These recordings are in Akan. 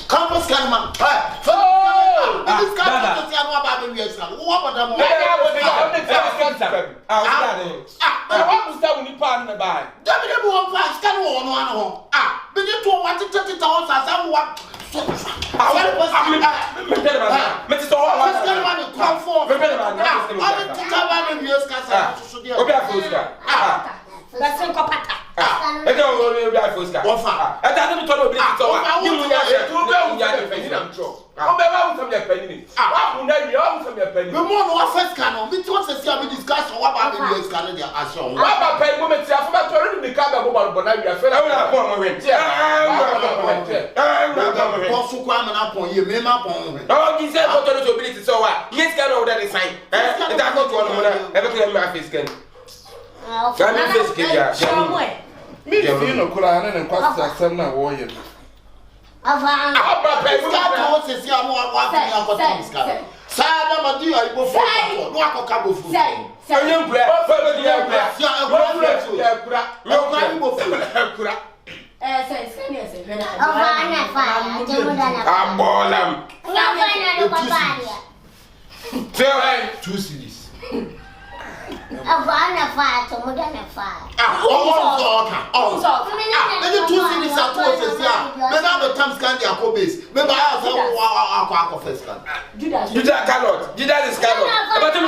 Campus can man. This campus is not about the years. What about them? What was that when you pardon the buy? Devil won't pass can one home. But you don't want to touch it all as someone. Upon you, me my phone. Oh, you said what to ability so what? Yes, can order the sign. It's not going to everything my face can. Me, you know, could I and quite some now warrior. Two cities. Avana fire to modern fire. Two cities are two cities. Then other times can be a co-base. Maybe I have a first can. Judah cannot. Judah is cannot. About him,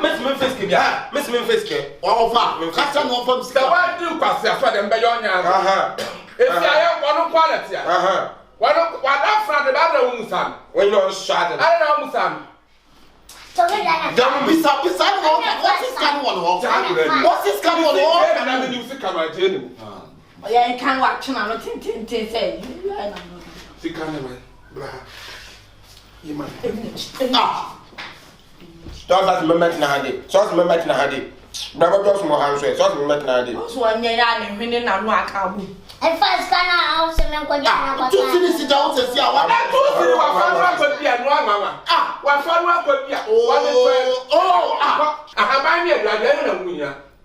Miss Memphis. Or custom of them. Why do you pass for them by your if I have one quality, what that from the other woman? When you're shot, I don't know, son. So don't be so beside what's this kind of one? What's this kind of one? And you see, come on, Jenny. Oh, yeah, you can't watch him. I'm not saying. See, come on, you might. Don't have to remember in a handy. So, remember in a handy. Bravo, just more hands. So, remember in a handy. So, one year, I'm winning. I'm not coming. and first can I also make what two cities down to see what could be a mama. What fun could be a I buy me a black.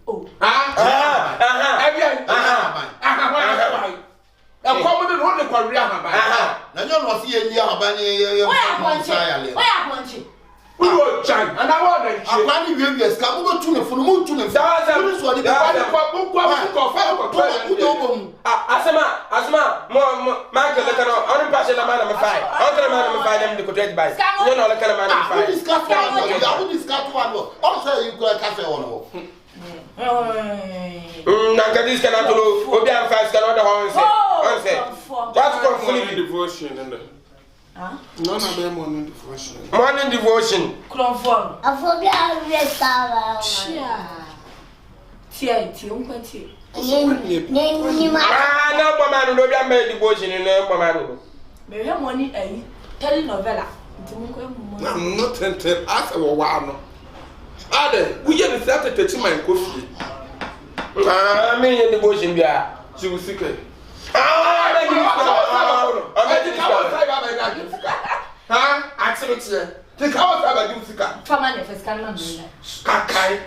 Oh, I'm coming to run the Korea. Now, you're not seeing you. We will chant, and I want to. I'm planning to come over to the moon to the Asma, more Michael, the kind of unimpartial man of five. Uncle man of five, them to protect by. You know, the kind of man of five. I will discuss one more. Also, you could have one more. This cannot do. Obian fast cannot the horn say. That's for fully devotion. None of them morning devotion. Morning devotion. Conform. I forgot the star. No man will be made devotion in a man. May have money a telenovela. I'm not tempted as a one. Other, we have started to my coffee. I mean, devotion, yeah. She was sick. Absolutely. Take out about Dusica. From my first cannon. Kakai.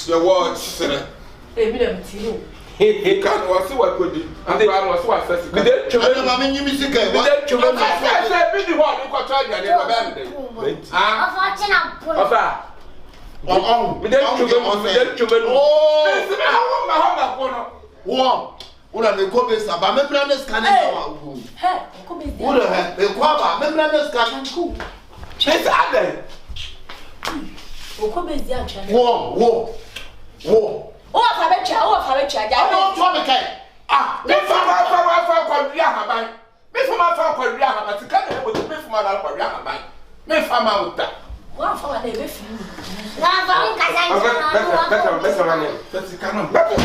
The words, sir. They be them to you. He can't was what could do. And they was what first. With the children, I mean, you music. With the children, I said, really what you got to you. With the children, oh, Ula ne kobe sa ba membrane scanning wa ugu. He, kobe dia. Ula he, e kwa ba membrane scanning ku. Chese ade. O kobe dia twa. Wo. O fa be twa, ja. O to me kai. Me fa kwa ria haban. Me fa kwa ria haban. Tika ne mo me fa ma kwa ria haban. Me fa ma uta. Wa fa wa na be fi. Na fa un kazan. Better man. That's the canon. Better.